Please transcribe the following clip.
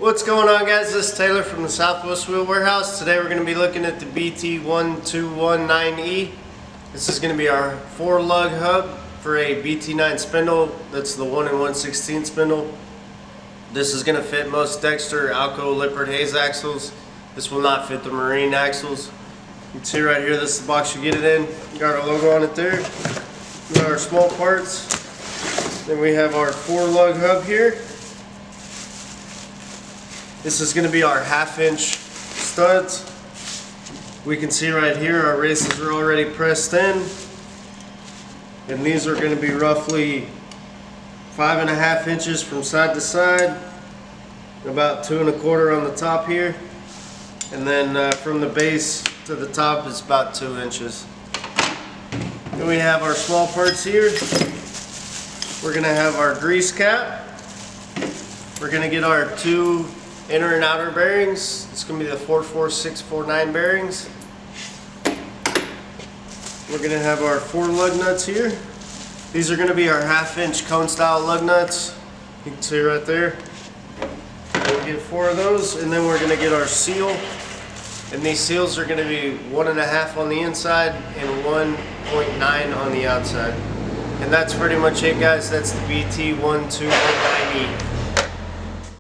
What's going on, guys? This is Taylor from the Southwest Wheel Warehouse. Today we're going to be looking at the BT1219E. This is going to be our 4-lug hub for a BT9 spindle. That's the 1 1/16 spindle. This is going to fit most Dexter Alco liquid haze axles. This will not fit the marine axles. You can see right here, this is the box you get it in. We got our logo on it there. We got our small parts. Then we have our 4-lug hub here. This is going to be our 1/2-inch studs. We can see right here our races are already pressed in. And these are going to be roughly 5.5 inches from side to side. About 2 1/4 on the top here. And then from the base to the top is about 2 inches. Then we have our small parts here. We're going to have our grease cap. We're going to get our 2 inner and outer bearings. It's going to be the 44649 bearings. We're going to have our 4 lug nuts here. These are going to be our 1/2-inch cone style lug nuts. You can see right there. We'll get 4 of those, and then we're going to get our seal. And these seals are going to be 1.5 on the inside and 1.9 on the outside. And that's pretty much it, guys. That's the BT1219E.